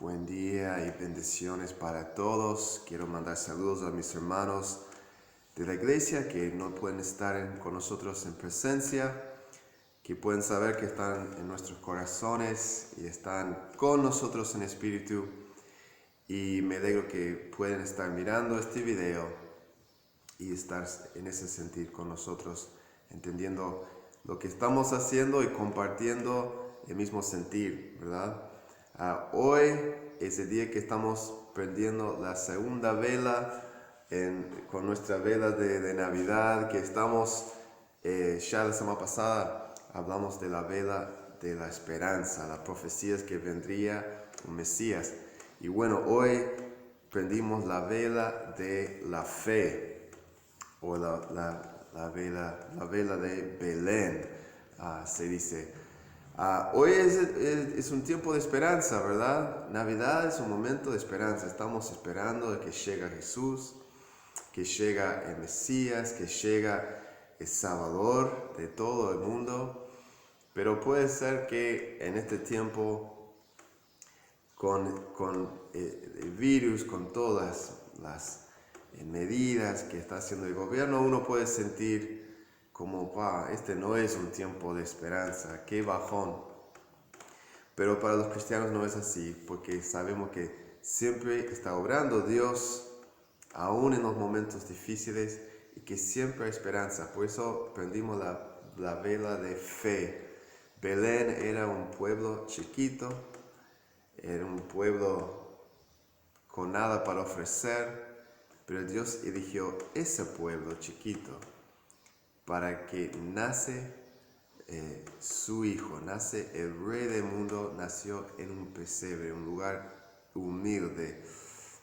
Buen día y bendiciones para todos. Quiero mandar saludos a mis hermanos de la iglesia que no pueden estar con nosotros en presencia, que pueden saber que están en nuestros corazones y están con nosotros en espíritu. Y me alegro que pueden estar mirando este video y estar en ese sentir con nosotros, entendiendo lo que estamos haciendo y compartiendo el mismo sentir, ¿verdad? Hoy es el día que estamos prendiendo la segunda vela con nuestra vela de Navidad, que estamos, ya la semana pasada hablamos de la vela de la esperanza, las profecías que vendría un Mesías. Y bueno, hoy prendimos la vela de la fe, o la vela de Belén, se dice. Hoy es un tiempo de esperanza, ¿verdad? Navidad es un momento de esperanza. Estamos esperando de que llegue Jesús, que llegue el Mesías, que llegue el Salvador de todo el mundo. Pero puede ser que en este tiempo, con el virus, con todas las medidas que está haciendo el gobierno, uno puede sentir como, este no es un tiempo de esperanza, qué bajón. Pero para los cristianos no es así, porque sabemos que siempre está obrando Dios, aún en los momentos difíciles, y que siempre hay esperanza. Por eso prendimos la vela de fe. Belén era un pueblo chiquito, era un pueblo con nada para ofrecer, pero Dios eligió ese pueblo chiquito para que nace su hijo, nace el rey del mundo, nació en un pesebre, un lugar humilde.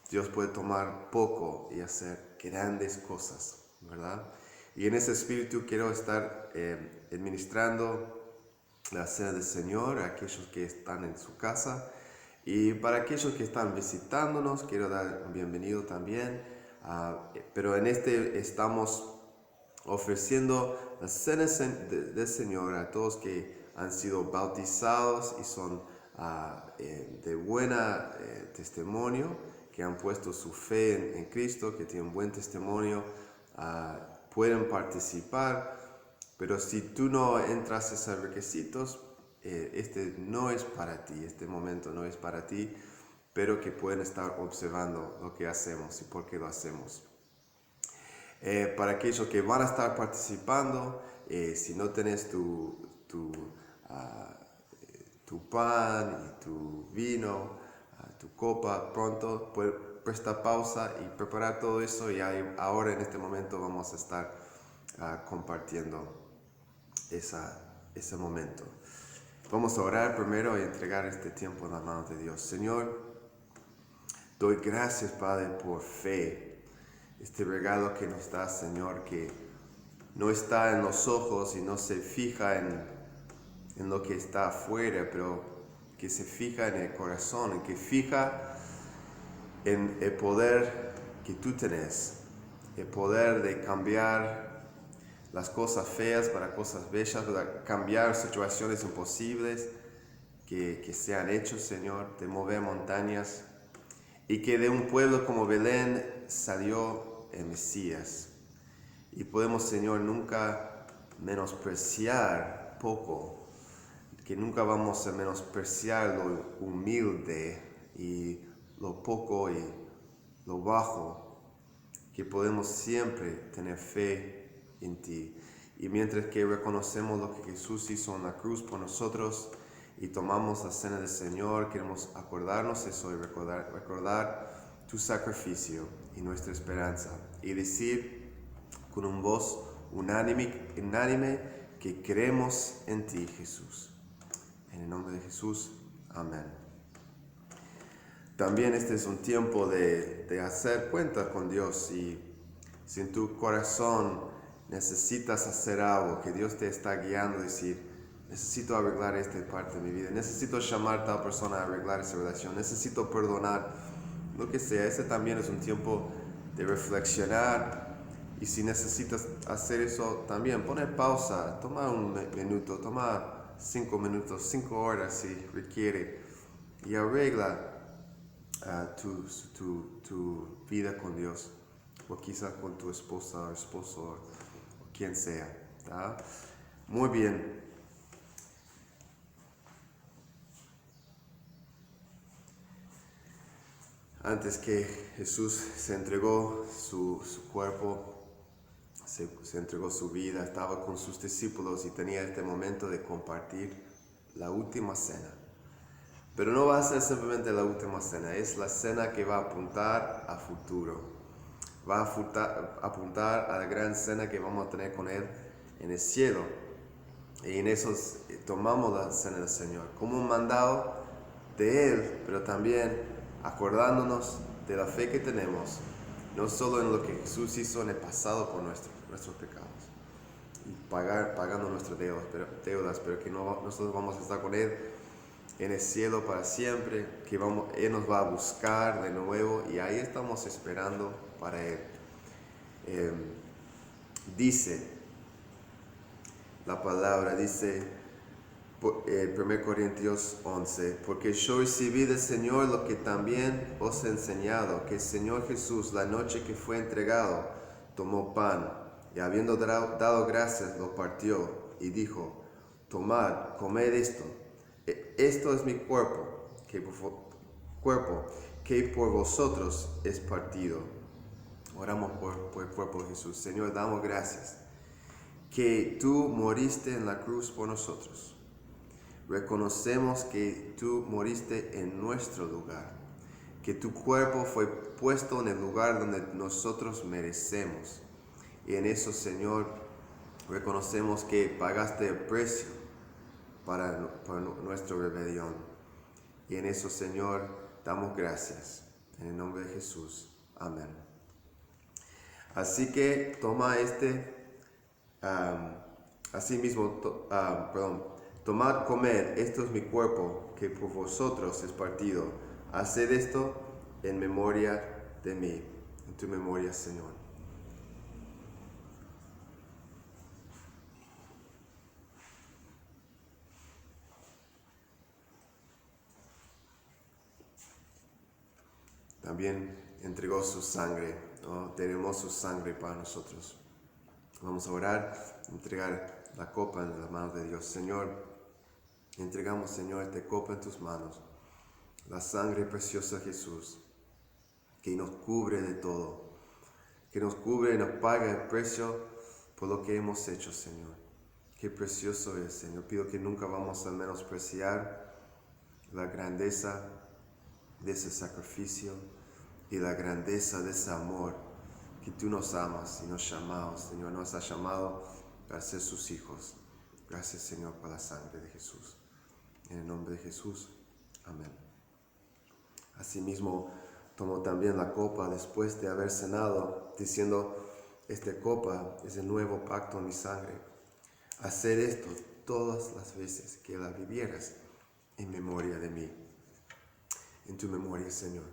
Dios puede tomar poco y hacer grandes cosas, ¿verdad? Y en ese espíritu quiero estar administrando la cena del Señor a aquellos que están en su casa. Y para aquellos que están visitándonos, quiero dar un bienvenido también. Pero en este estamos ofreciendo la cena del Señor a todos que han sido bautizados y son de buena testimonio, que han puesto su fe en Cristo, que tienen buen testimonio, pueden participar. Pero si tú no entras a esos requisitos, este no es para ti, este momento no es para ti, pero que pueden estar observando lo que hacemos y por qué lo hacemos. Para aquellos que van a estar participando, si no tenés tu pan y tu vino, tu copa pronto, pues presta pausa y preparar todo eso, y ahora en este momento vamos a estar compartiendo ese momento. Vamos a orar primero y entregar este tiempo en las manos de Dios. Señor, doy gracias, Padre, por fe. Este regalo que nos da, Señor, que no está en los ojos y no se fija en lo que está afuera, pero que se fija en el corazón, que fija en el poder que tú tenés, el poder de cambiar las cosas feas para cosas bellas, para cambiar situaciones imposibles que se han hecho, Señor, de mover montañas, y que de un pueblo como Belén salió el Mesías. Y podemos, Señor, nunca menospreciar poco, que nunca vamos a menospreciar lo humilde y lo poco y lo bajo, que podemos siempre tener fe en ti. Y mientras que reconocemos lo que Jesús hizo en la cruz por nosotros y tomamos la cena del Señor, queremos acordarnos eso y recordar tu sacrificio y nuestra esperanza, y decir con una voz unánime que creemos en ti, Jesús. En el nombre de Jesús, amén. También este es un tiempo de hacer cuenta con Dios. Y si en tu corazón necesitas hacer algo, que Dios te está guiando, decir, necesito arreglar esta parte de mi vida, necesito llamar a tal persona a arreglar esa relación, necesito perdonar, lo que sea, ese también es un tiempo de reflexionar. Y si necesitas hacer eso, también poner pausa, toma un minuto, toma 5 minutos, 5 horas si requiere, y arregla tu vida con Dios, o quizás con tu esposa o esposo o quien sea. ¿Tá? Muy bien. Antes que Jesús se entregó su cuerpo, se entregó su vida, estaba con sus discípulos y tenía este momento de compartir la última cena. Pero no va a ser simplemente la última cena, es la cena que va a apuntar a futuro. Va a apuntar a la gran cena que vamos a tener con Él en el cielo. Y en eso tomamos la cena del Señor como un mandado de Él, pero también acordándonos de la fe que tenemos, no solo en lo que Jesús hizo en el pasado por nuestros pecados y pagando nuestras deudas, pero que nosotros vamos a estar con Él en el cielo para siempre, que Él nos va a buscar de nuevo y ahí estamos esperando para Él. Dice la palabra, dice 1 Corintios 11, porque yo recibí del Señor lo que también os he enseñado, que el Señor Jesús, la noche que fue entregado, tomó pan y habiendo dado gracias, lo partió y dijo, tomad, comed esto, esto es mi cuerpo, que por vosotros es partido. Oramos por el cuerpo de Jesús. Señor, damos gracias que tú moriste en la cruz por nosotros. Reconocemos que tú moriste en nuestro lugar, que tu cuerpo fue puesto en el lugar donde nosotros merecemos. Y en eso, Señor, reconocemos que pagaste el precio para nuestra rebelión. Y en eso, Señor, damos gracias. En el nombre de Jesús. Amén. Así que toma tomad, comed, esto es mi cuerpo, que por vosotros es partido. Haced esto en memoria de mí, en tu memoria, Señor. También entregó su sangre, ¿no? Tenemos su sangre para nosotros. Vamos a orar, entregar la copa en las manos de Dios. Señor, entregamos, Señor, esta copa en tus manos. La sangre preciosa de Jesús, que nos cubre de todo, que nos cubre y nos paga el precio por lo que hemos hecho, Señor. Qué precioso es, Señor. Pido que nunca vamos a menospreciar la grandeza de ese sacrificio y la grandeza de ese amor que tú nos amas y nos llamamos, Señor. Nos has llamado para ser sus hijos. Gracias, Señor, por la sangre de Jesús. En el nombre de Jesús. Amén. Asimismo, tomó también la copa después de haber cenado, diciendo, esta copa es el nuevo pacto en mi sangre. Haced esto todas las veces que la vivieras en memoria de mí. En tu memoria, Señor.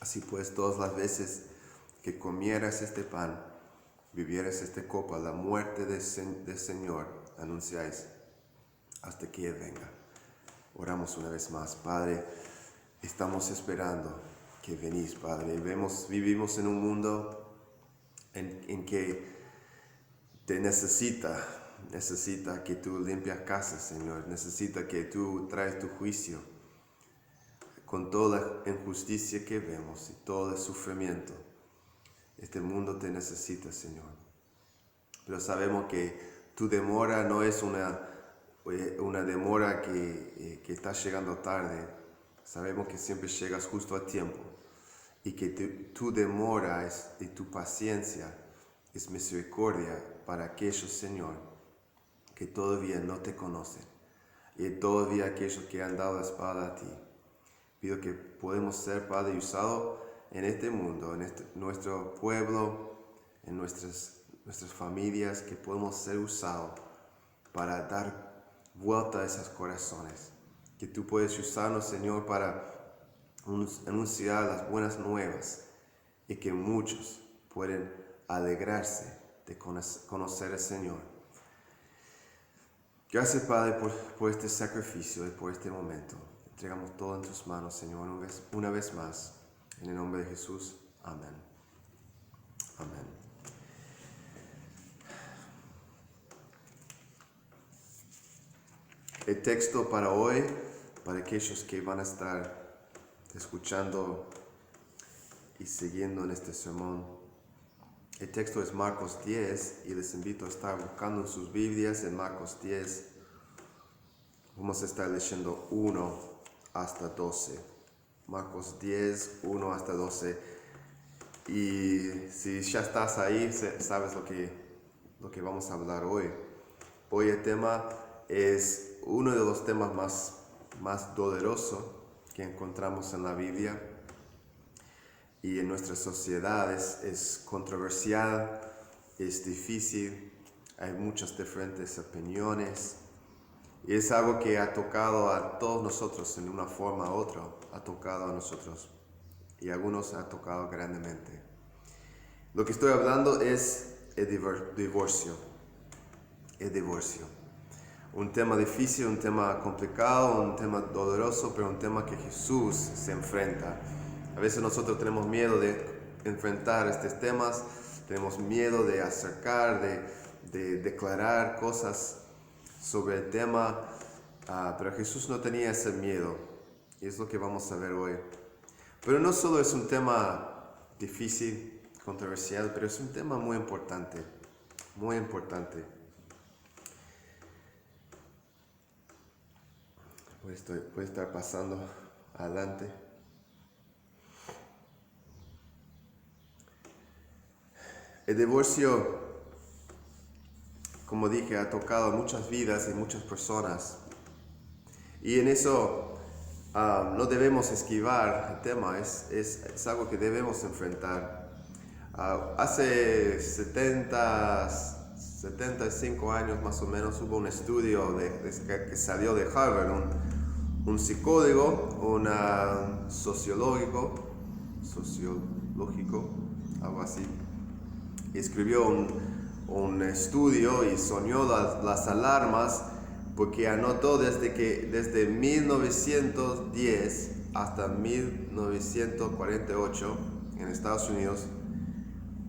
Así pues, todas las veces que comieras este pan, vivieras esta copa, la muerte del Señor anunciáis hasta que Él venga. Oramos una vez más. Padre, estamos esperando que venís, Padre. Vivimos en un mundo en que te necesita que tú limpias casas, Señor. Necesita que tú traes tu juicio con toda la injusticia que vemos y todo el sufrimiento. Este mundo te necesita, Señor. Pero sabemos que tu demora no es una demora que está llegando tarde. Sabemos que siempre llegas justo a tiempo y que tu demora y tu paciencia es misericordia para aquellos, Señor, que todavía no te conocen y todavía aquellos que han dado la espada a ti. Pido que podemos ser, Padre, usados en este mundo, en nuestro pueblo, en nuestras familias, que podemos ser usados para dar vuelta a esos corazones. Que tú puedes usarnos, Señor, para anunciar las buenas nuevas y que muchos pueden alegrarse de conocer al Señor. Gracias, Padre, por este sacrificio y por este momento. Entregamos todo en tus manos, Señor, una vez más. En el nombre de Jesús. Amén. Amén. El texto para hoy, para aquellos que van a estar escuchando y siguiendo en este sermón, el texto es Marcos 10 y les invito a estar buscando en sus Biblias en Marcos 10. Vamos a estar leyendo 1 hasta 12. Marcos 10, 1 hasta 12. Y si ya estás ahí, sabes lo que vamos a hablar hoy. Hoy el tema es uno de los temas más dolorosos que encontramos en la Biblia. Y en nuestra sociedad es controversial, es difícil, hay muchas diferentes opiniones. Y es algo que ha tocado a todos nosotros en una forma u otra, ha tocado a nosotros. Y a algunos ha tocado grandemente. Lo que estoy hablando es el divorcio. El divorcio. Un tema difícil, un tema complicado, un tema doloroso, pero un tema que Jesús se enfrenta. A veces nosotros tenemos miedo de enfrentar estos temas, tenemos miedo de acercar, de declarar cosas sobre el tema, pero Jesús no tenía ese miedo, y es lo que vamos a ver hoy. Pero no solo es un tema difícil, controversial, pero es un tema muy importante, muy importante. Voy a estar pasando adelante. El divorcio, como dije, ha tocado muchas vidas y muchas personas. Y en eso no debemos esquivar el tema, es algo que debemos enfrentar. Hace 75 años más o menos hubo un estudio que salió de Harvard, un psicólogo, un sociológico, algo así. Escribió un estudio y sonó las alarmas porque anotó desde 1910 hasta 1948 en Estados Unidos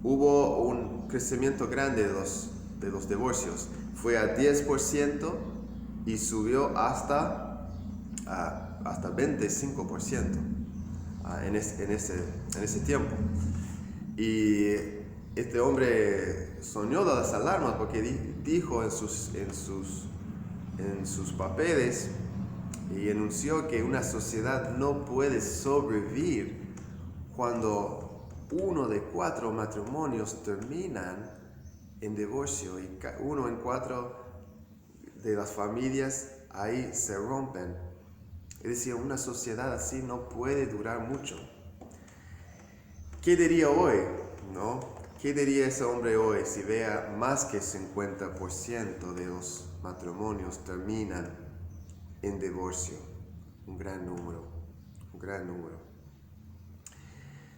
hubo un crecimiento grande de los divorcios. Fue a 10% y subió hasta 25% en ese tiempo. Y este hombre soñó de las alarmas porque dijo en sus papeles y anunció que una sociedad no puede sobrevivir cuando 1 de 4 matrimonios terminan en divorcio y 1 en 4 de las familias ahí se rompen. Es decir, una sociedad así no puede durar mucho. ¿Qué diría hoy? ¿No? ¿Qué diría ese hombre hoy si vea más que 50% de los matrimonios terminan en divorcio? Un gran número.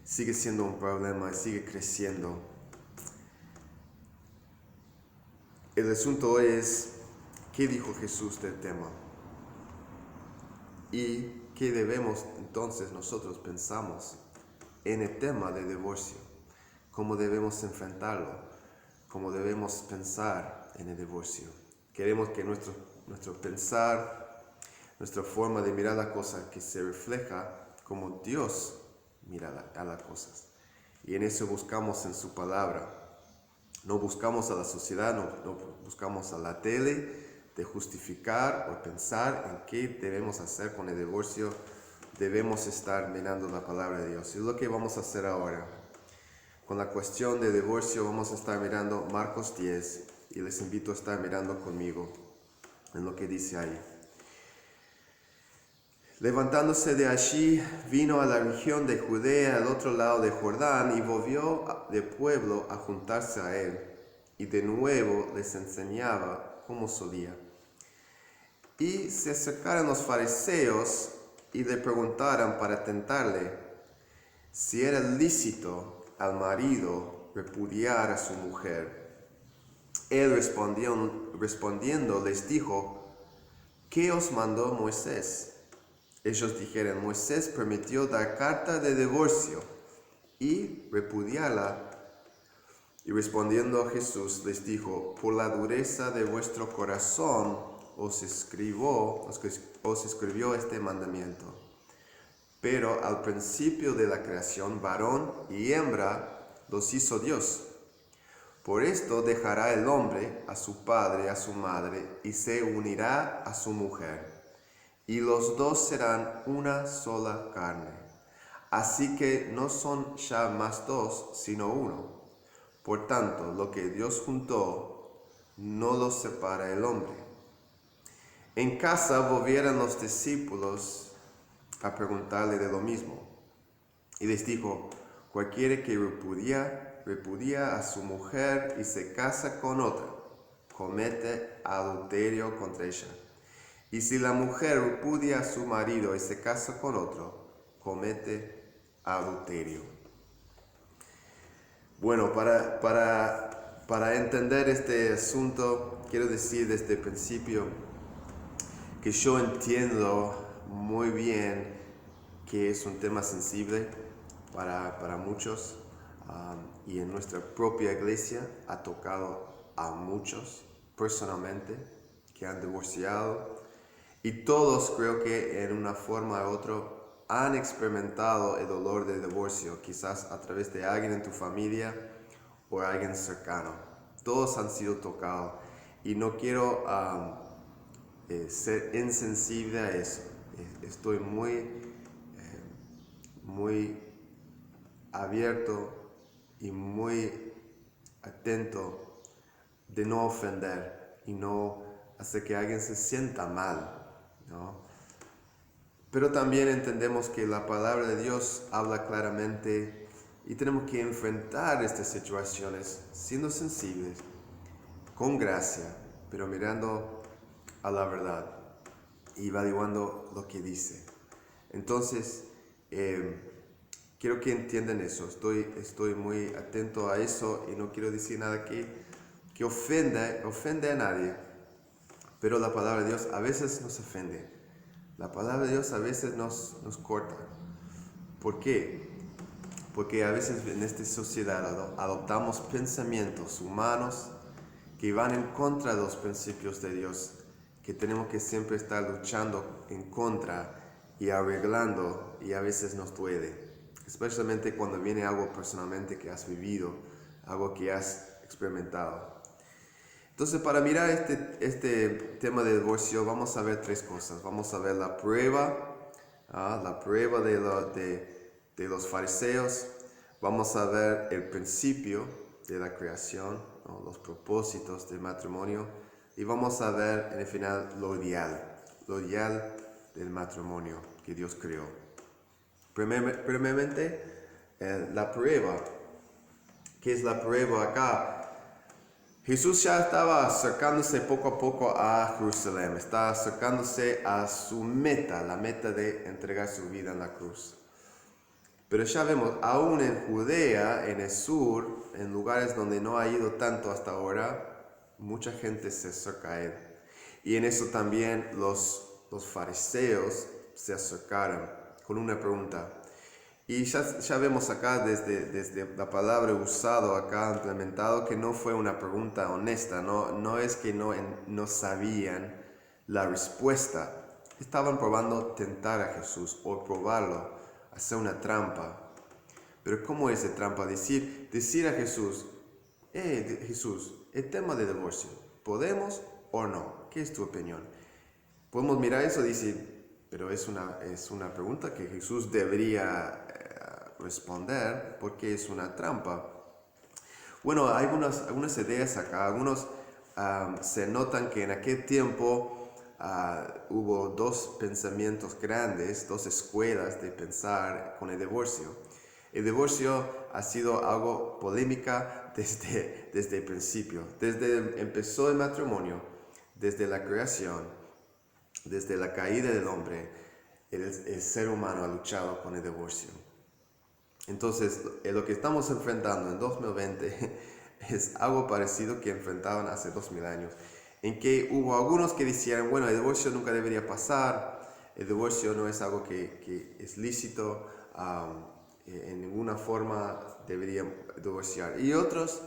Sigue siendo un problema y sigue creciendo. El asunto es, ¿qué dijo Jesús del tema? ¿Y qué debemos entonces nosotros pensamos en el tema del divorcio? ¿Cómo debemos enfrentarlo? ¿Cómo debemos pensar en el divorcio? Queremos que nuestro pensar, nuestra forma de mirar las cosas, que se refleja como Dios mira a las cosas. Y en eso buscamos en su palabra. No buscamos a la sociedad, no buscamos a la tele de justificar o pensar en qué debemos hacer con el divorcio. Debemos estar mirando la palabra de Dios. Y es lo que vamos a hacer ahora. Con la cuestión de divorcio vamos a estar mirando Marcos 10 y les invito a estar mirando conmigo en lo que dice ahí. Levantándose de allí, vino a la región de Judea, al otro lado de Jordán, y volvió del pueblo a juntarse a él, y de nuevo les enseñaba como solía. Y se acercaron los fariseos y le preguntaron para tentarle si era lícito al marido repudiar a su mujer. Él respondiendo les dijo, ¿qué os mandó Moisés? Ellos dijeron, Moisés permitió dar carta de divorcio y repudiarla. Y respondiendo Jesús les dijo, por la dureza de vuestro corazón os escribió este mandamiento. Pero al principio de la creación, varón y hembra los hizo Dios. Por esto dejará el hombre a su padre y a su madre, y se unirá a su mujer, y los dos serán una sola carne. Así que no son ya más dos, sino uno. Por tanto, lo que Dios juntó, no lo separa el hombre. En casa volvieron los discípulos a preguntarle de lo mismo. Y les dijo, cualquiera que repudia a su mujer y se casa con otra, comete adulterio contra ella. Y si la mujer repudia a su marido y se casa con otro, comete adulterio. Bueno, para entender este asunto, quiero decir desde el principio que yo entiendo muy bien que es un tema sensible para muchos, y en nuestra propia iglesia ha tocado a muchos personalmente que han divorciado, y todos creo que en una forma u otra han experimentado el dolor del divorcio, quizás a través de alguien en tu familia o alguien cercano. Todos han sido tocados y no quiero ser insensible a eso. Estoy muy abierto y muy atento de no ofender y no hacer que alguien se sienta mal, ¿no? Pero también entendemos que la palabra de Dios habla claramente y tenemos que enfrentar estas situaciones siendo sensibles, con gracia, pero mirando a la verdad y evaluando lo que dice. Entonces, quiero que entiendan eso. Estoy muy atento a eso y no quiero decir nada que ofende a nadie. Pero la palabra de Dios a veces nos ofende. La palabra de Dios a veces nos corta. ¿Por qué? Porque a veces en esta sociedad adoptamos pensamientos humanos que van en contra de los principios de Dios, que tenemos que siempre estar luchando en contra y arreglando, y a veces nos duele, especialmente cuando viene algo personalmente que has vivido, algo que has experimentado. Entonces, para mirar este tema de divorcio, vamos a ver tres cosas. Vamos a ver la prueba de los fariseos. Vamos a ver el principio de la creación, ¿no? Los propósitos del matrimonio. Y vamos a ver en el final lo ideal del matrimonio que Dios creó. Primeramente, la prueba. ¿Qué es la prueba acá? Jesús ya estaba acercándose poco a poco a Jerusalén, estaba acercándose a su meta, la meta de entregar su vida en la cruz. Pero ya vemos, aún en Judea, en el sur, en lugares donde no ha ido tanto hasta ahora, mucha gente se acerca a él. Y en eso también los fariseos se acercaron con una pregunta. Y ya vemos acá desde la palabra usado acá, implementado, que no fue una pregunta honesta, no es que no sabían la respuesta. Estaban probando tentar a Jesús o probarlo, hacer una trampa. Pero ¿cómo es esa trampa? Decir a Jesús, Jesús, el tema de divorcio, ¿podemos o no? ¿Qué es tu opinión? Podemos mirar eso y decir, pero es una pregunta que Jesús debería responder porque es una trampa. Bueno, hay algunas ideas acá. Algunos se notan que en aquel tiempo hubo dos pensamientos grandes, dos escuelas de pensar con el divorcio. El divorcio ha sido algo polémica desde el principio. Desde empezó el matrimonio, desde la creación, desde la caída del hombre, el ser humano ha luchado con el divorcio. Entonces, lo que estamos enfrentando en 2020 es algo parecido que enfrentaban hace 2000 años, en que hubo algunos que decían, bueno, el divorcio nunca debería pasar, el divorcio no es algo que es lícito, en ninguna forma deberían divorciar. Y otros,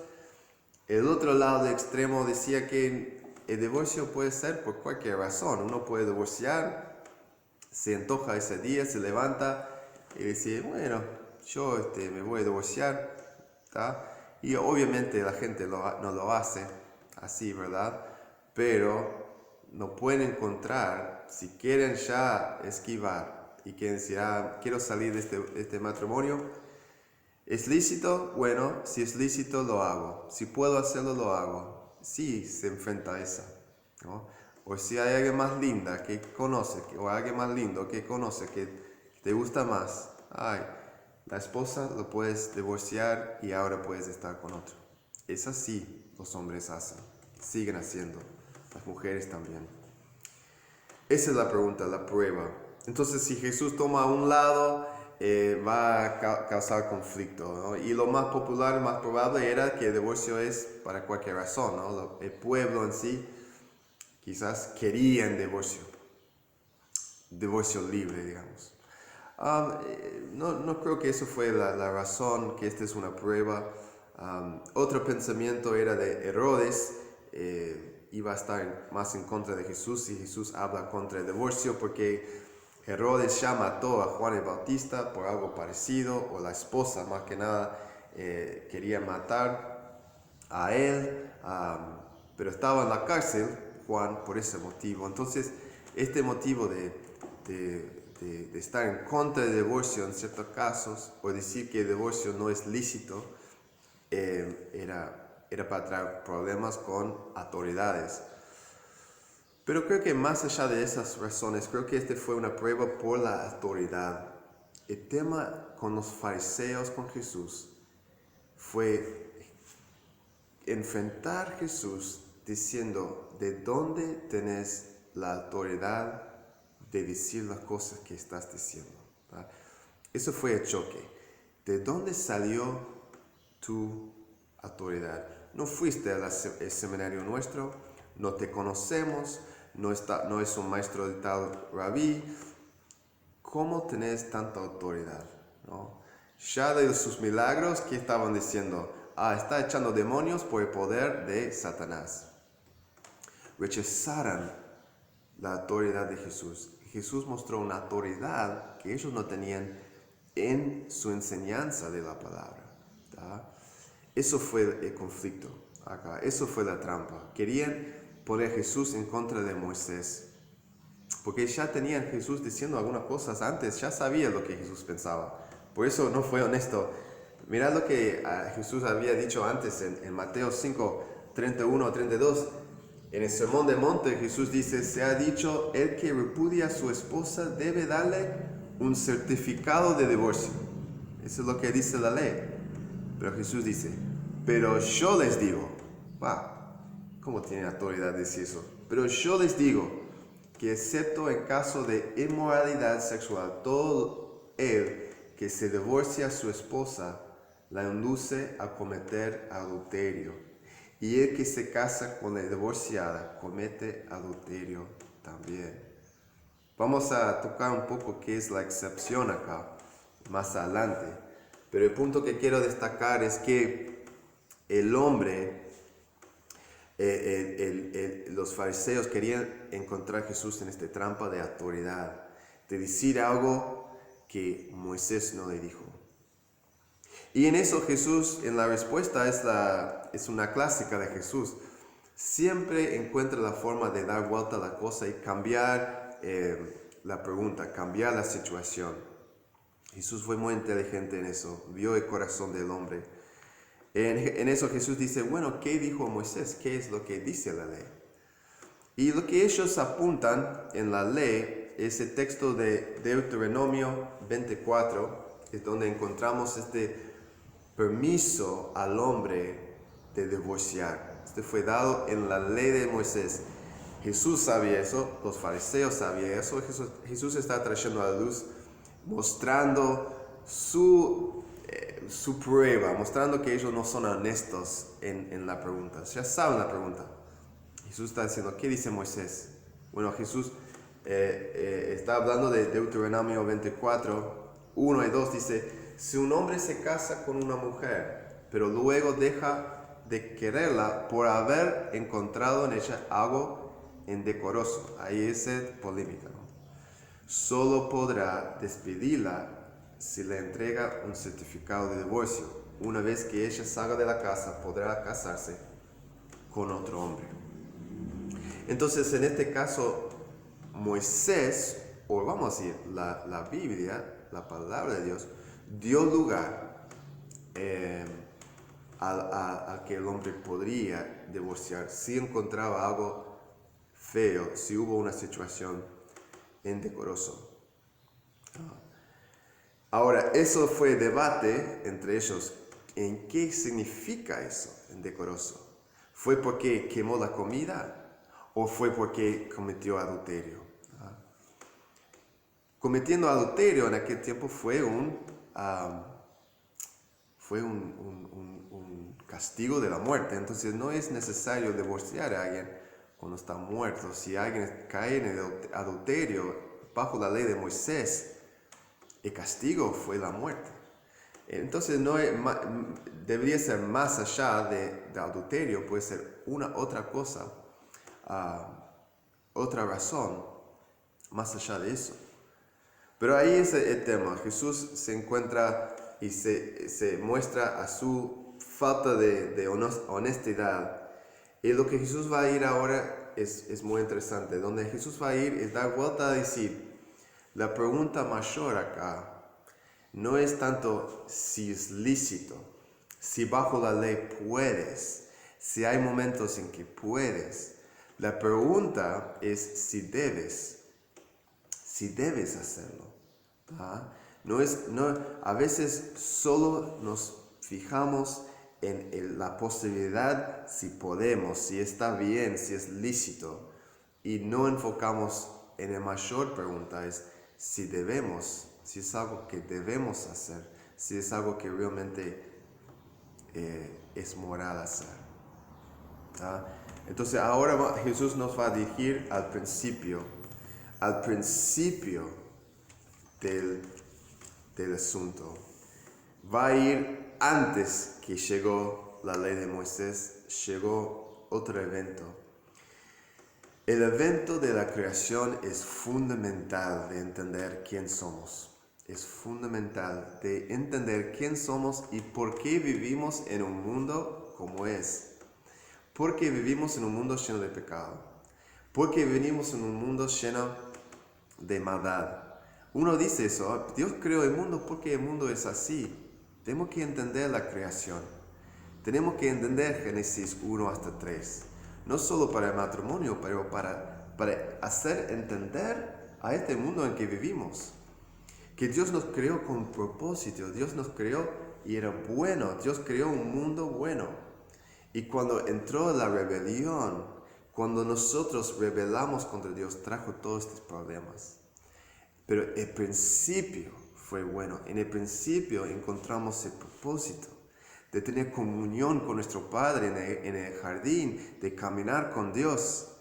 el otro lado del extremo decía que el divorcio puede ser por cualquier razón. Uno puede divorciar, se antoja ese día, se levanta y dice, bueno, yo me voy a divorciar, ¿tá? Y obviamente la gente no lo hace así, ¿verdad? Pero no pueden encontrar, si quieren ya esquivar y quieren decir, quiero salir de este matrimonio, ¿es lícito? Bueno, si es lícito lo hago, si puedo hacerlo lo hago. Sí, se enfrenta a esa, ¿no? O si hay alguien más linda que conoce, o alguien más lindo que conoce, que te gusta más, la esposa lo puedes divorciar y ahora puedes estar con otro. Es así los hombres hacen, siguen haciendo, las mujeres también. Esa es la pregunta, la prueba. Entonces, si Jesús toma a un lado, va a causar conflicto, ¿no? Y lo más popular, más probable era que el divorcio es para cualquier razón, ¿no? El pueblo en sí quizás querían divorcio libre, digamos. No creo que eso fue la razón, que esta es una prueba. Otro pensamiento era de Herodes, iba a estar más en contra de Jesús si Jesús habla contra el divorcio, porque Herodes ya mató a Juan el Bautista por algo parecido, o la esposa más que nada quería matar a él, pero estaba en la cárcel Juan por ese motivo. Entonces, este motivo de estar en contra del divorcio en ciertos casos, o decir que el divorcio no es lícito, era para traer problemas con autoridades. Pero creo que más allá de esas razones, creo que este fue una prueba por la autoridad. El tema con los fariseos, con Jesús, fue enfrentar a Jesús diciendo, ¿de dónde tenés la autoridad de decir las cosas que estás diciendo? ¿Va? Eso fue el choque. ¿De dónde salió tu autoridad? No fuiste al seminario nuestro, no te conocemos, no es un maestro de tal rabí. ¿Cómo tenés tanta autoridad? ¿No? Ya de sus milagros, ¿qué estaban diciendo? Está echando demonios por el poder de Satanás. Rechazaron la autoridad de Jesús. Jesús mostró una autoridad que ellos no tenían en su enseñanza de la palabra. ¿Tá? Eso fue el conflicto acá, eso fue la trampa. Querían poner a Jesús en contra de Moisés, porque ya tenían Jesús diciendo algunas cosas antes, ya sabía lo que Jesús pensaba. Por eso no fue honesto. Mirad lo que Jesús había dicho antes en Mateo 5, 31 a 32. En el Sermón del Monte Jesús dice, se ha dicho, el que repudia a su esposa debe darle un certificado de divorcio. Eso es lo que dice la ley. Pero Jesús dice, pero yo les digo, ¿cómo tiene autoridad de decir eso? Pero yo les digo que excepto en caso de inmoralidad sexual, todo el que se divorcia a su esposa la induce a cometer adulterio. Y el que se casa con la divorciada comete adulterio también. Vamos a tocar un poco qué es la excepción acá, más adelante. Pero el punto que quiero destacar es que el hombre, los fariseos querían encontrar a Jesús en esta trampa de autoridad, de decir algo que Moisés no le dijo. Y en eso Jesús, en la respuesta, es una clásica de Jesús. Siempre encuentra la forma de dar vuelta a la cosa y cambiar la pregunta, cambiar la situación. Jesús fue muy inteligente en eso, vio el corazón del hombre. En eso Jesús dice, bueno, ¿qué dijo Moisés? ¿Qué es lo que dice la ley? Y lo que ellos apuntan en la ley es el texto de Deuteronomio 24, es donde encontramos este permiso al hombre de divorciar. Este fue dado en la ley de Moisés. Jesús sabía eso, los fariseos sabían eso. Jesús está trayendo a la luz, mostrando su su prueba, mostrando que ellos no son honestos en la pregunta. Ya saben la pregunta. Jesús está diciendo, ¿qué dice Moisés? Bueno, Jesús está hablando de Deuteronomio 24, 1 y 2, dice, si un hombre se casa con una mujer, pero luego deja de quererla por haber encontrado en ella algo indecoroso, ahí es polémica, ¿no? Solo podrá despedirla si le entrega un certificado de divorcio. Una vez que ella salga de la casa, podrá casarse con otro hombre. Entonces, en este caso, Moisés, o vamos a decir, la Biblia, la palabra de Dios, dio lugar a que el hombre podría divorciar si encontraba algo feo, si hubo una situación indecorosa. Ahora, eso fue debate entre ellos. ¿En qué significa eso, indecoroso? ¿Fue porque quemó la comida o fue porque cometió adulterio? Cometiendo adulterio en aquel tiempo fue un castigo de la muerte. Entonces no es necesario divorciar a alguien cuando está muerto. Si alguien cae en el adulterio bajo la ley de Moisés, el castigo fue la muerte. Entonces no debería ser más allá de adulterio, puede ser otra cosa, otra razón más allá de eso. Pero ahí es el tema. Jesús se encuentra y se muestra a su falta de honestidad. Y lo que Jesús va a ir ahora es muy interesante. Donde Jesús va a ir es dar vuelta a decir, la pregunta mayor acá no es tanto si es lícito, si bajo la ley puedes, si hay momentos en que puedes. La pregunta es si debes hacerlo. A veces solo nos fijamos en la posibilidad, si podemos, si está bien, si es lícito, y no enfocamos en la mayor pregunta, es si debemos, si es algo que debemos hacer, si es algo que realmente es moral hacer. Entonces ahora Jesús nos va a dirigir al principio del asunto. Va a ir antes que llegó la ley de Moisés, llegó otro evento. El evento de la creación es fundamental de entender quién somos. Es fundamental de entender quién somos y por qué vivimos en un mundo como es. Porque vivimos en un mundo lleno de pecado. Porque vivimos en un mundo lleno de maldad. Uno dice eso, Dios creó el mundo porque el mundo es así. Tenemos que entender la creación. Tenemos que entender Génesis 1 hasta 3. No solo para el matrimonio, pero para hacer entender a este mundo en que vivimos. Que Dios nos creó con propósito. Dios nos creó y era bueno. Dios creó un mundo bueno. Y cuando entró la rebelión, cuando nosotros rebelamos contra Dios, trajo todos estos problemas. Pero el principio fue bueno. En el principio encontramos el propósito de tener comunión con nuestro Padre en el jardín, de caminar con Dios,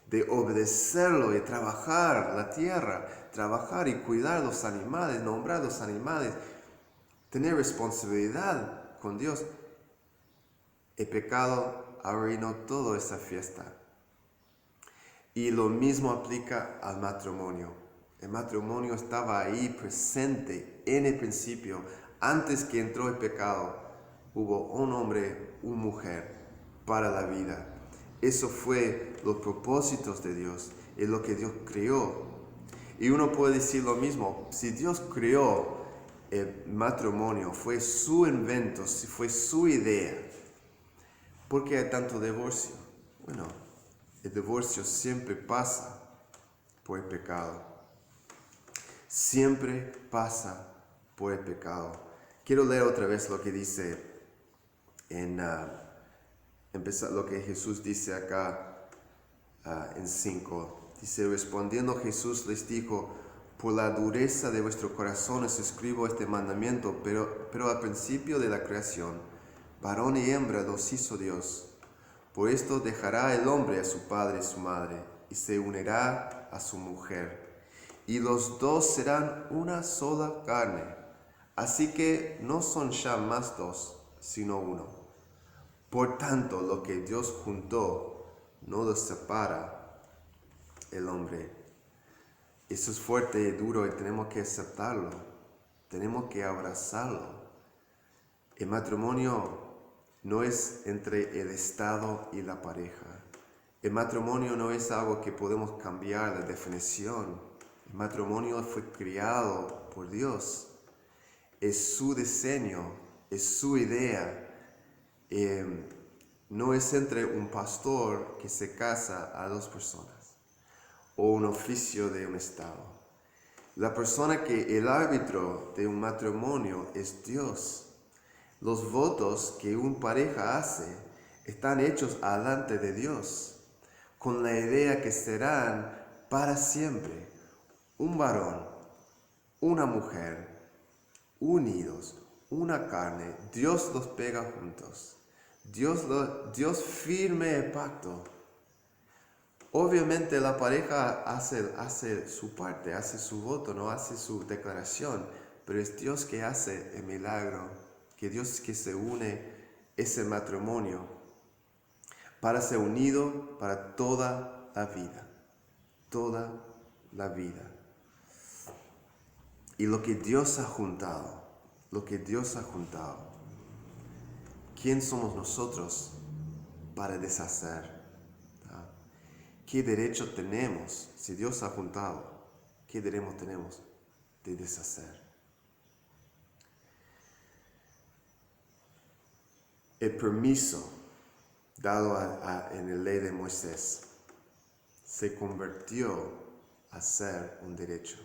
de obedecerlo, de trabajar la tierra, trabajar y cuidar los animales, nombrar los animales, tener responsabilidad con Dios. El pecado arruinó toda esa fiesta. Y lo mismo aplica al matrimonio. El matrimonio estaba ahí presente en el principio. Antes que entró el pecado, hubo un hombre, una mujer para la vida. Eso fue los propósitos de Dios, es lo que Dios creó. Y uno puede decir lo mismo, si Dios creó el matrimonio, fue su invento, fue su idea, ¿por qué hay tanto divorcio? Bueno, el divorcio siempre pasa por el pecado. Siempre pasa por el pecado. Quiero leer otra vez lo que dice lo que Jesús dice acá en 5. Dice, respondiendo Jesús les dijo, Por la dureza de vuestro corazón os escribo este mandamiento, pero al principio de la creación, varón y hembra los hizo Dios. Por esto dejará el hombre a su padre y su madre, y se unirá a su mujer, y los dos serán una sola carne. Así que no son ya más dos, sino uno. Por tanto, lo que Dios juntó, no lo separa el hombre. Eso es fuerte y duro y tenemos que aceptarlo. Tenemos que abrazarlo. El matrimonio no es entre el Estado y la pareja. El matrimonio no es algo que podemos cambiar la definición. El matrimonio fue creado por Dios. Es su diseño, es su idea. No es entre un pastor que se casa a dos personas o un oficio de un Estado. La persona que el árbitro de un matrimonio es Dios. Los votos que una pareja hace están hechos delante de Dios, con la idea que serán para siempre un varón, una mujer, unidos, una carne. Dios los pega juntos. Dios firme el pacto. Obviamente la pareja hace su parte, hace su voto, no hace su declaración, pero es Dios que hace el milagro, que Dios que se une ese matrimonio para ser unido para toda la vida. Y lo que Dios ha juntado, ¿quién somos nosotros para deshacer? ¿Qué derecho tenemos, si Dios ha juntado, qué derecho tenemos de deshacer? El permiso dado en la ley de Moisés se convirtió a ser un derecho.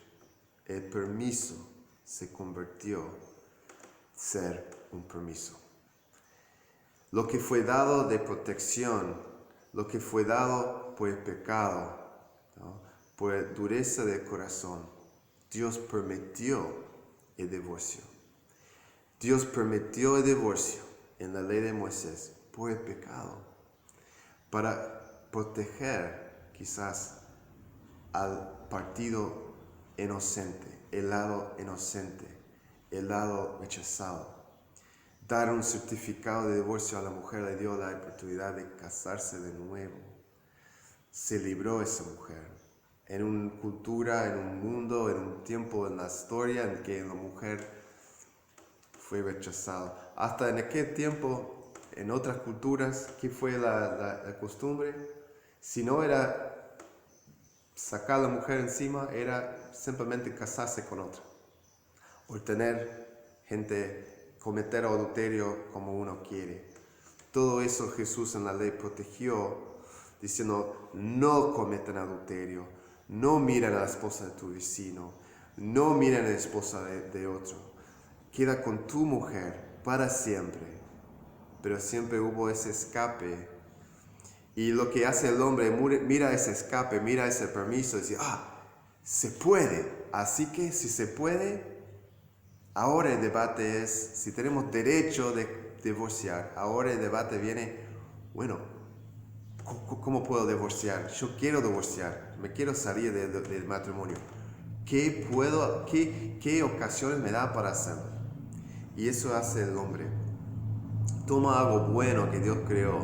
El permiso se convirtió a ser un permiso. Lo que fue dado de protección, lo que fue dado por el pecado, ¿no? Por dureza del corazón, Dios permitió el divorcio. Dios permitió el divorcio en la ley de Moisés por el pecado, para proteger quizás al partido inocente, el lado inocente, el lado rechazado. Dar un certificado de divorcio a la mujer le dio la oportunidad de casarse de nuevo. Se libró esa mujer en una cultura, en un mundo, en un tiempo en la historia en que la mujer fue rechazada. Hasta en aquel tiempo, en otras culturas, ¿qué fue la costumbre? Si no era sacar a la mujer encima, era simplemente casarse con otra. O tener gente, cometer adulterio como uno quiere. Todo eso Jesús en la ley protegió, diciendo, no cometan adulterio, no miren a la esposa de tu vecino, no miren a la esposa de otro. Queda con tu mujer para siempre. Pero siempre hubo ese escape. Y lo que hace el hombre, mira ese escape, mira ese permiso, y dice, se puede. Así que si se puede, ahora el debate es si tenemos derecho de divorciar. Ahora el debate viene, bueno, ¿cómo puedo divorciar? Yo quiero divorciar, me quiero salir del matrimonio. ¿Qué ocasiones me da para hacerlo? Y eso hace el hombre. Toma algo bueno que Dios creó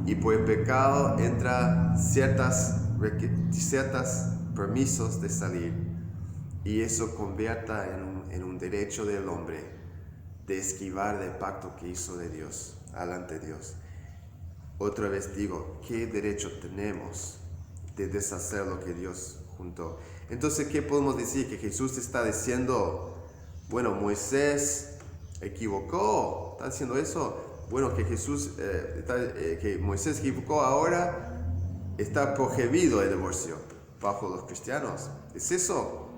y por el pecado entra ciertas permisos de salir, y eso convierta en un derecho del hombre de esquivar del pacto que hizo de Dios, delante de Dios. Otra vez digo, ¿qué derecho tenemos de deshacer lo que Dios juntó? Entonces, ¿qué podemos decir? Que Jesús está diciendo, bueno, Moisés equivocó, está diciendo eso. Bueno, que que Moisés equivocó, ahora está prohibido el divorcio bajo los cristianos. ¿Es eso?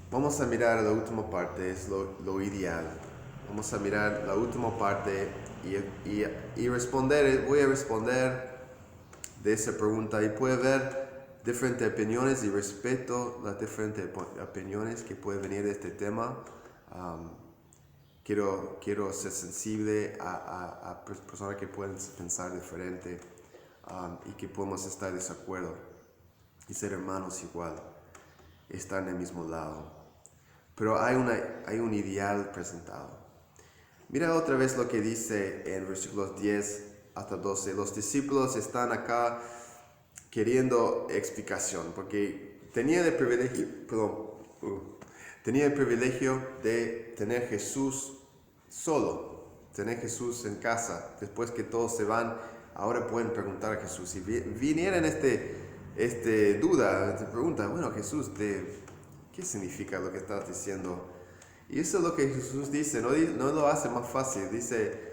Vamos a mirar la última parte, es lo ideal. Vamos a mirar la última parte y responder. Voy a responder de esa pregunta y puede ver diferentes opiniones y respeto las diferentes opiniones que pueden venir de este tema. Quiero ser sensible a personas que pueden pensar diferente y que podemos estar de desacuerdo y ser hermanos igual, estar en el mismo lado. Pero hay un ideal presentado. Mira otra vez lo que dice en versículos 10 hasta 12. Los discípulos están acá queriendo explicación, porque tenía el privilegio de tener Jesús solo, tener Jesús en casa. Después que todos se van, ahora pueden preguntar a Jesús. Si vinieran duda, te pregunta, bueno, Jesús, ¿qué significa lo que estás diciendo? Y eso es lo que Jesús dice, no lo hace más fácil. Dice,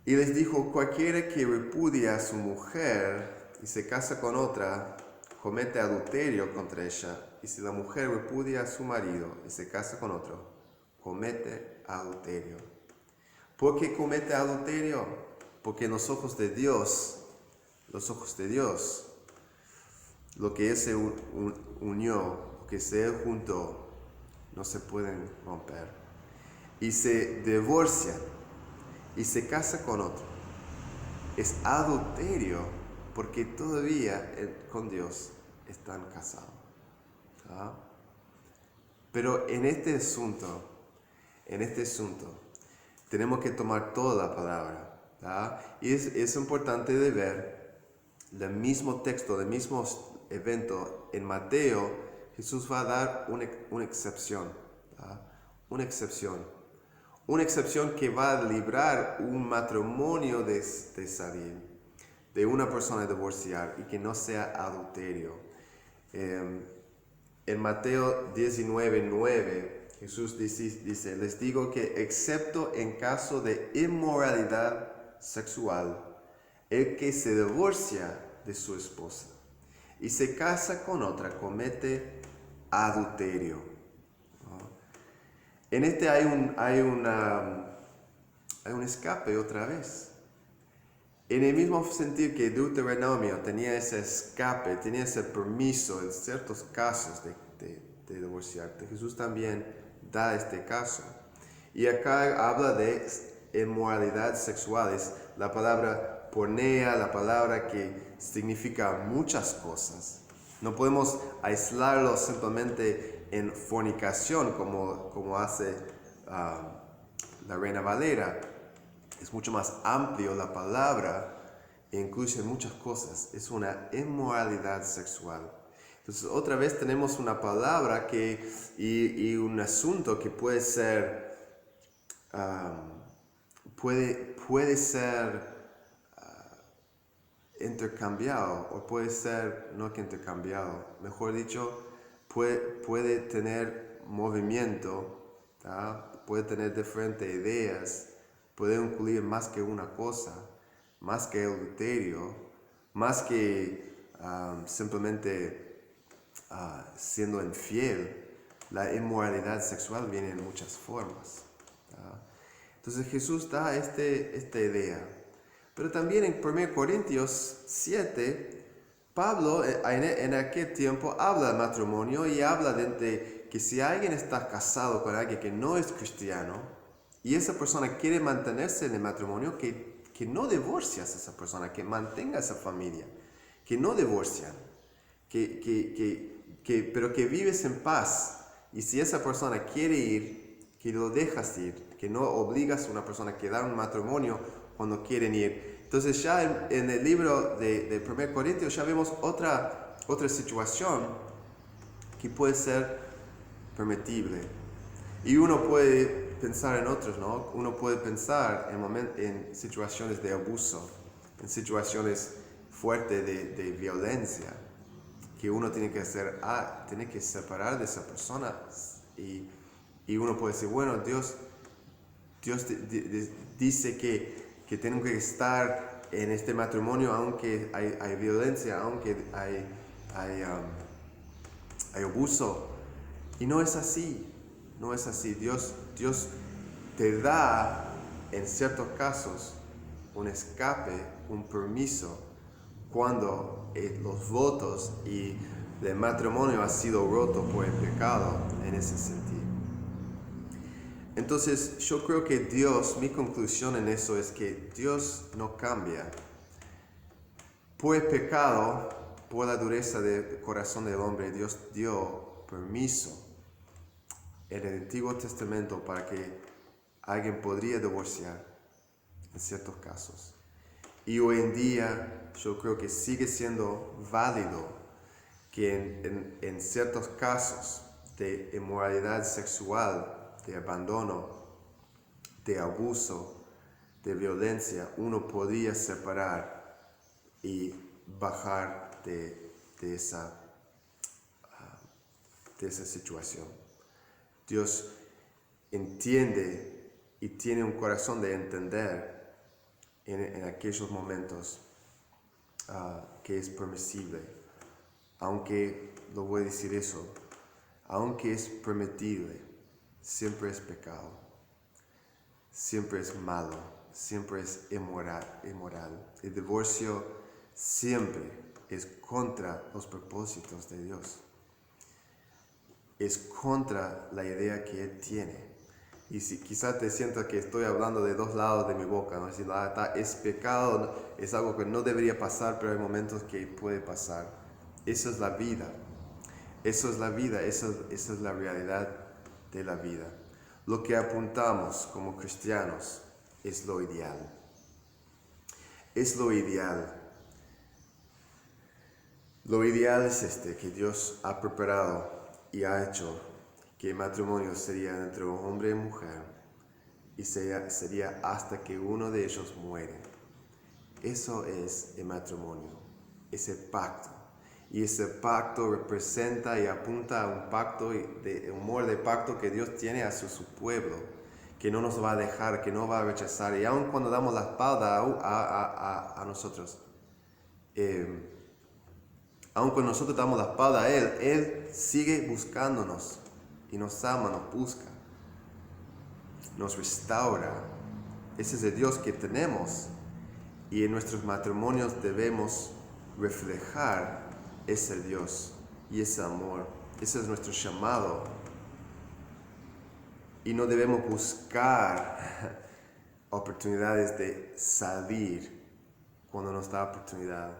y les dijo, cualquiera que repudia a su mujer y se casa con otra, comete adulterio contra ella. Y si la mujer repudia a su marido y se casa con otro, comete adulterio. ¿Por qué comete adulterio? Porque en los ojos de Dios, lo que Él se unió, lo que se juntó, no se pueden romper. Y se divorcian y se casa con otro. Es adulterio porque todavía con Dios están casados. ¿Ah? Pero en este asunto, tenemos que tomar toda la palabra. ¿Ah? Y es importante de ver el mismo texto, el mismo evento en Mateo. Jesús va a dar una excepción. ¿Ah? Una excepción que va a librar un matrimonio de salir, de una persona divorciar y que no sea adulterio. En Mateo 19:9, Jesús dice, les digo que excepto en caso de inmoralidad sexual, el que se divorcia de su esposa y se casa con otra comete adulterio. En este hay un escape otra vez. En el mismo sentido que Deuteronomio tenía ese escape, tenía ese permiso en ciertos casos de divorciarte, Jesús también da este caso. Y acá habla de inmoralidad sexual, es la palabra pornea, la palabra que significa muchas cosas. No podemos aislarlo simplemente en fornicación como hace la Reina Valera. Es mucho más amplio la palabra e incluye muchas cosas. Es una inmoralidad sexual. Entonces otra vez tenemos una palabra y un asunto que puede ser intercambiado, o puede ser no que intercambiado, mejor dicho, puede tener movimiento, ¿tá? Puede tener diferentes ideas, puede incluir más que una cosa, más que adulterio, más que simplemente siendo infiel. La inmoralidad sexual viene en muchas formas, ¿tá? Entonces Jesús da esta idea. Pero también en 1 Corintios 7, Pablo en aquel tiempo habla del matrimonio y habla de que si alguien está casado con alguien que no es cristiano y esa persona quiere mantenerse en el matrimonio, que no divorcias a esa persona, que mantenga esa familia, que no divorcian, pero que vives en paz. Y si esa persona quiere ir, que lo dejas ir, que no obligas a una persona a quedar en un matrimonio cuando quieren ir. Entonces ya en el libro de 1 Corintios ya vemos otra situación que puede ser permitible. Y uno puede pensar en otros, ¿no? Uno puede pensar en situaciones de abuso, en situaciones fuertes de violencia, que uno tiene que hacer, tiene que separar de esa persona. Y uno puede decir, bueno, Dios dice que tengo que estar en este matrimonio aunque hay violencia, aunque hay abuso. Y no es así. Dios te da en ciertos casos un escape, un permiso, cuando los votos y el matrimonio ha sido roto por el pecado en ese sentido. Entonces yo creo que Dios, mi conclusión en eso es que Dios no cambia. Por el pecado, por la dureza del corazón del hombre, Dios dio permiso en el Antiguo Testamento para que alguien podría divorciar en ciertos casos. Y hoy en día yo creo que sigue siendo válido que en ciertos casos de inmoralidad sexual, de abandono, de abuso, de violencia, uno podría separar y bajar de esa situación. Dios entiende y tiene un corazón de entender en aquellos momentos que es permisible, aunque, lo voy a decir eso, aunque es permitible, siempre es pecado, siempre es malo, siempre es inmoral. El divorcio siempre es contra los propósitos de Dios, es contra la idea que Él tiene. Y si quizás te sientas que estoy hablando de dos lados de mi boca, ¿no? Diciendo, es pecado, es algo que no debería pasar, pero hay momentos que puede pasar. Eso es la vida. Eso es la vida, esa es la realidad de la vida. Lo que apuntamos como cristianos es lo ideal. Es lo ideal. Lo ideal es que Dios ha preparado y ha hecho que el matrimonio sería entre un hombre y mujer y sería hasta que uno de ellos muere. Eso es el matrimonio, ese pacto. Y ese pacto representa y apunta a un pacto de amor, de pacto que Dios tiene hacia su pueblo, que no nos va a dejar, que no va a rechazar. Y aun cuando damos la espalda a nosotros, aun cuando nosotros damos la espalda a Él sigue buscándonos y nos ama, nos busca, nos restaura. Ese es el Dios que tenemos. Y en nuestros matrimonios debemos reflejar ese Dios y ese amor. Ese es nuestro llamado. Y no debemos buscar oportunidades de salir cuando nos da oportunidad.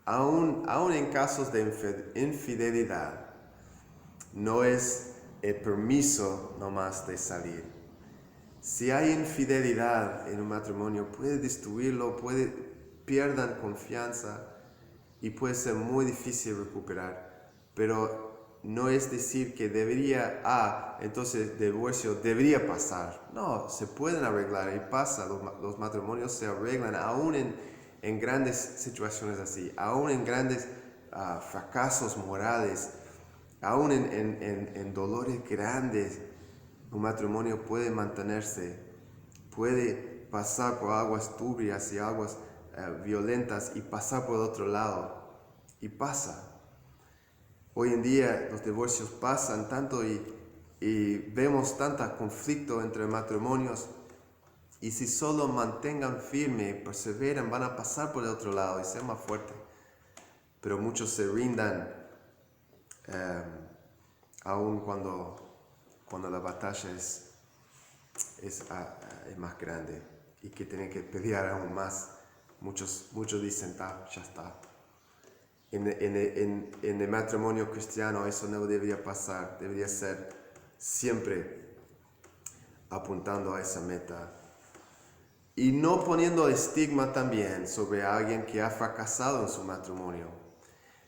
Aún en casos de infidelidad, no es el permiso nomás de salir. Si hay infidelidad en un matrimonio, puede destruirlo, pierdan confianza y puede ser muy difícil recuperar. Pero no es decir que entonces el divorcio debería pasar. No, se pueden arreglar y pasa. Los matrimonios se arreglan aún en grandes situaciones así, aún en grandes fracasos morales, aún en dolores grandes. Un matrimonio puede mantenerse, puede pasar por aguas turbias y aguas violentas y pasar por el otro lado. Y pasa. Hoy en día los divorcios pasan tanto y vemos tanto conflicto entre matrimonios. Y si solo mantengan firme y perseveran, van a pasar por el otro lado y ser más fuertes. Pero muchos se rindan aún cuando la batalla es más grande y que tienen que pelear aún más. Muchos dicen, ya está. En el matrimonio cristiano eso no debería pasar, debería ser siempre apuntando a esa meta. Y no poniendo estigma también sobre alguien que ha fracasado en su matrimonio.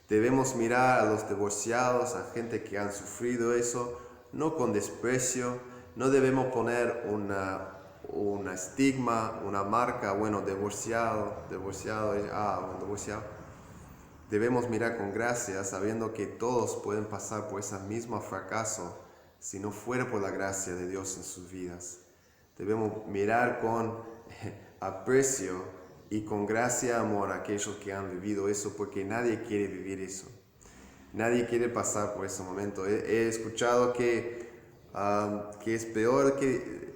Debemos mirar a los divorciados, a gente que han sufrido eso, no con desprecio. No debemos poner una estigma, una marca, divorciado. Debemos mirar con gracia, sabiendo que todos pueden pasar por ese mismo fracaso si no fuera por la gracia de Dios en sus vidas. Debemos mirar con aprecio y con gracia y amor a aquellos que han vivido eso, porque nadie quiere vivir eso. Nadie quiere pasar por ese momento. He escuchado que es peor que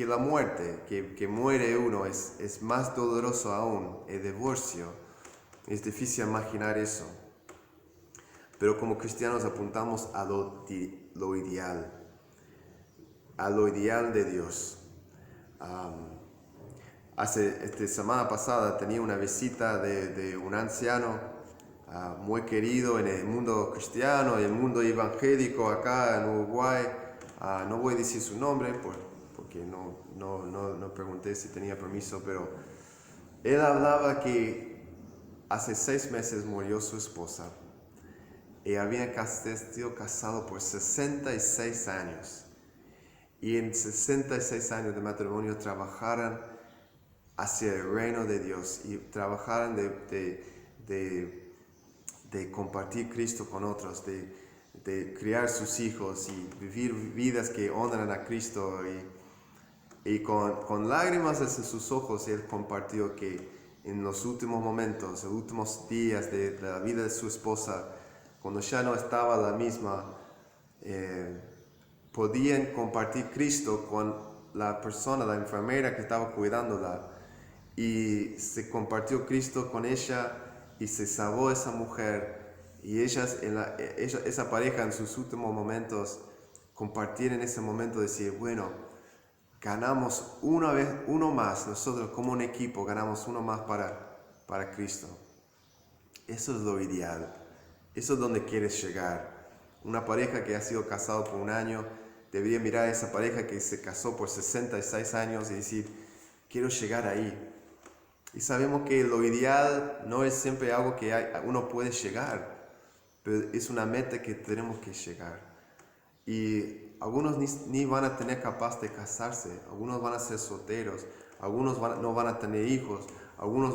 la muerte, que muere uno, es más doloroso aún el divorcio. Es difícil imaginar eso. Pero como cristianos apuntamos a lo ideal, a lo ideal de Dios. Esta semana pasada tenía una visita de un anciano muy querido en el mundo cristiano, en el mundo evangélico acá en Uruguay. No voy a decir su nombre porque no pregunté si tenía permiso, pero él hablaba que hace 6 meses murió su esposa y había sido casado por 66 años. Y en 66 años de matrimonio trabajaran hacia el reino de Dios y trabajaran de compartir Cristo con otros, de criar sus hijos y vivir vidas que honran a Cristo. Y con lágrimas en sus ojos él compartió que en los últimos momentos, los últimos días de la vida de su esposa, cuando ya no estaba la misma, podían compartir Cristo con la persona, la enfermera que estaba cuidándola. Y se compartió Cristo con ella y se salvó esa mujer. Y esa pareja en sus últimos momentos compartir en ese momento, decir, bueno, ganamos uno más, nosotros como un equipo ganamos uno más para Cristo. Eso es lo ideal, eso es donde quieres llegar. Una pareja que ha sido casado por un año debería mirar a esa pareja que se casó por 66 años y decir, quiero llegar ahí. Y sabemos que lo ideal no es siempre algo que uno puede llegar, pero es una meta que tenemos que llegar. Y algunos ni van a tener capaz de casarse, algunos van a ser solteros, algunos no van a tener hijos, algunos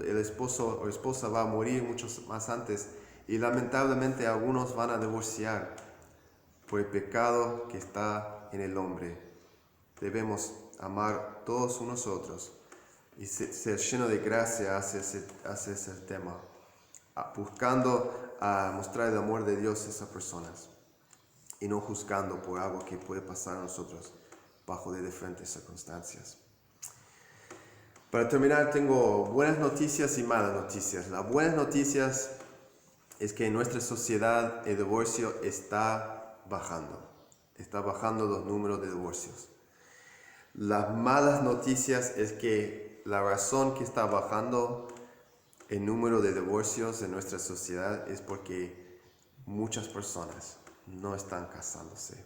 el esposo o esposa va a morir muchos más antes y lamentablemente algunos van a divorciar por el pecado que está en el hombre. Debemos amar todos unos otros y ser lleno de gracia hacia ese tema, buscando a mostrar el amor de Dios a esas personas y no juzgando por algo que puede pasar a nosotros bajo de diferentes circunstancias. Para terminar, tengo buenas noticias y malas noticias. Las buenas noticias es que en nuestra sociedad el divorcio está bajando los números de divorcios. Las malas noticias es que la razón que está bajando el número de divorcios en nuestra sociedad es porque muchas personas no están casándose.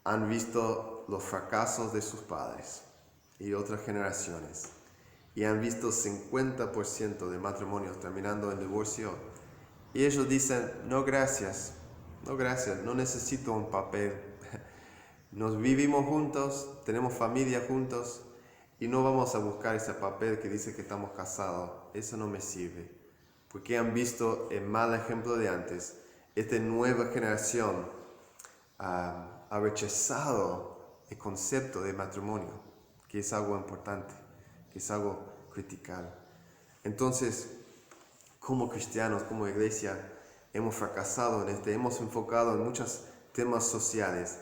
Han visto los fracasos de sus padres y otras generaciones y han visto 50% de matrimonios terminando en divorcio y ellos dicen, no gracias, no necesito un papel. Nos vivimos juntos, tenemos familia juntos y no vamos a buscar ese papel que dice que estamos casados. Eso no me sirve. Porque han visto el mal ejemplo de antes. Esta nueva generación ha rechazado el concepto de matrimonio, que es algo importante, que es algo critical. Entonces, como cristianos, como iglesia, hemos fracasado hemos enfocado en muchos temas sociales.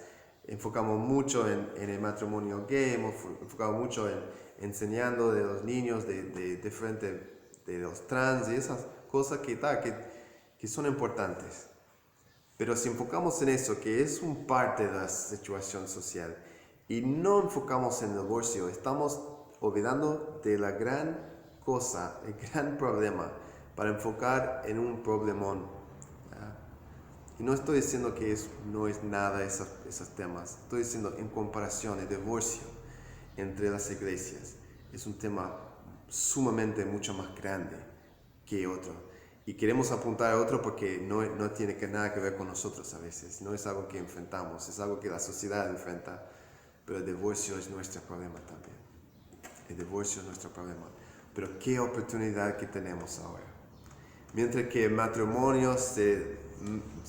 Enfocamos mucho en el matrimonio gay, hemos enfocado mucho en enseñando de los niños de los trans y esas cosas que son importantes. Pero si enfocamos en eso, que es un parte de la situación social, y no enfocamos en el divorcio, estamos olvidando de la gran cosa, el gran problema, para enfocar en un problemón. Y no estoy diciendo que no es nada esos temas. Estoy diciendo en comparación, el divorcio entre las iglesias es un tema sumamente mucho más grande que otro. Y queremos apuntar a otro porque no tiene nada que ver con nosotros a veces. No es algo que enfrentamos, es algo que la sociedad enfrenta. Pero el divorcio es nuestro problema también. El divorcio es nuestro problema. Pero qué oportunidad que tenemos ahora. Mientras que el matrimonio se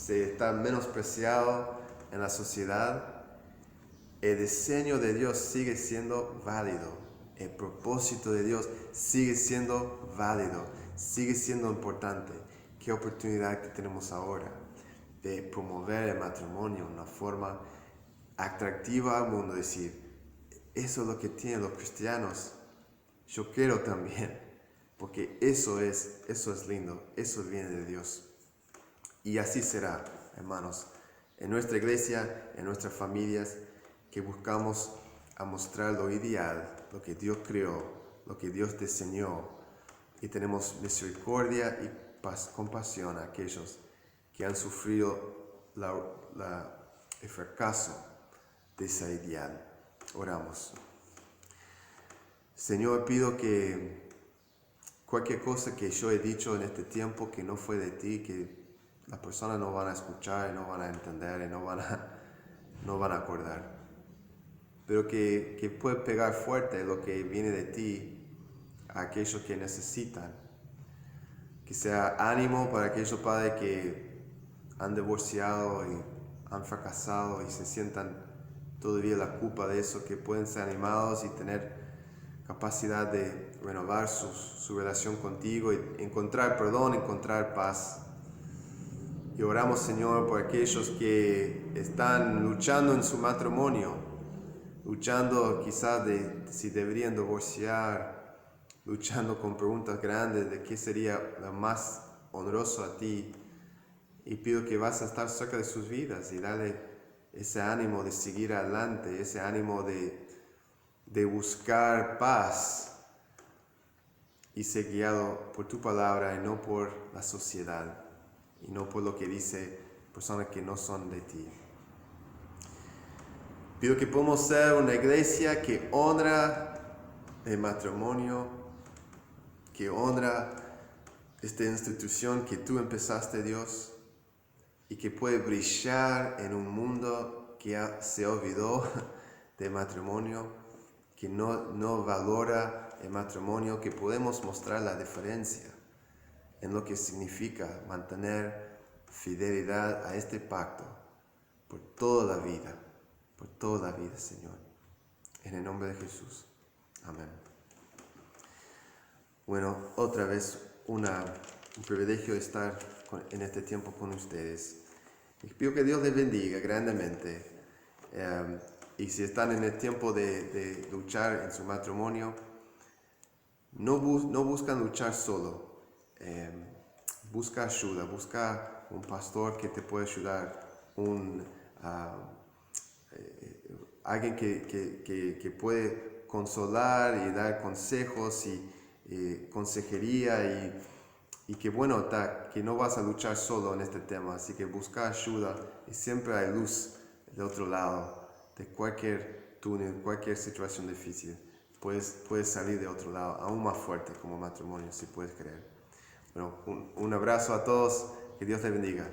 está menospreciado en la sociedad, el diseño de Dios sigue siendo válido. El propósito de Dios sigue siendo válido, sigue siendo importante. Qué oportunidad que tenemos ahora de promover el matrimonio de una forma atractiva al mundo. Decir, eso es lo que tienen los cristianos. Yo quiero también. porque eso es lindo, eso viene de Dios. Y así será, hermanos, en nuestra iglesia, en nuestras familias, que buscamos a mostrar lo ideal, lo que Dios creó, lo que Dios diseñó, y tenemos misericordia y compasión a aquellos que han sufrido el fracaso de ese ideal. Oramos. Señor, pido que cualquier cosa que yo he dicho en este tiempo que no fue de ti, que las personas no van a escuchar, no van a entender, no van a acordar, pero que puede pegar fuerte lo que viene de ti a aquellos que necesitan. Que sea ánimo para aquellos padres que han divorciado y han fracasado y se sientan todavía la culpa de eso, que pueden ser animados y tener capacidad de renovar su relación contigo y encontrar perdón, encontrar paz. Y oramos, Señor, por aquellos que están luchando en su matrimonio, luchando quizás de si deberían divorciar, luchando con preguntas grandes de qué sería lo más honroso a ti. Y pido que vas a estar cerca de sus vidas y darle ese ánimo de seguir adelante, ese ánimo de buscar paz y ser guiado por tu palabra y no por la sociedad y no por lo que dice personas que no son de ti. Pido que podamos ser una iglesia que honra el matrimonio, que honra esta institución que tú empezaste, Dios, y que puede brillar en un mundo que se olvidó del matrimonio, que no valora el matrimonio, que podemos mostrar la diferencia en lo que significa mantener fidelidad a este pacto por toda la vida, Señor. En el nombre de Jesús. Amén. Bueno, otra vez un privilegio estar en este tiempo con ustedes. Y pido que Dios les bendiga grandemente. Y si están en el tiempo de luchar en su matrimonio, no buscan luchar solo. Busca ayuda, busca un pastor que te pueda ayudar, alguien que puede consolar y dar consejos y consejería y que que no vas a luchar solo en este tema, así que busca ayuda y siempre hay luz del otro lado de cualquier túnel, cualquier situación difícil. Puedes salir de otro lado, aún más fuerte como matrimonio, si puedes creer. Bueno, un abrazo a todos, que Dios te bendiga.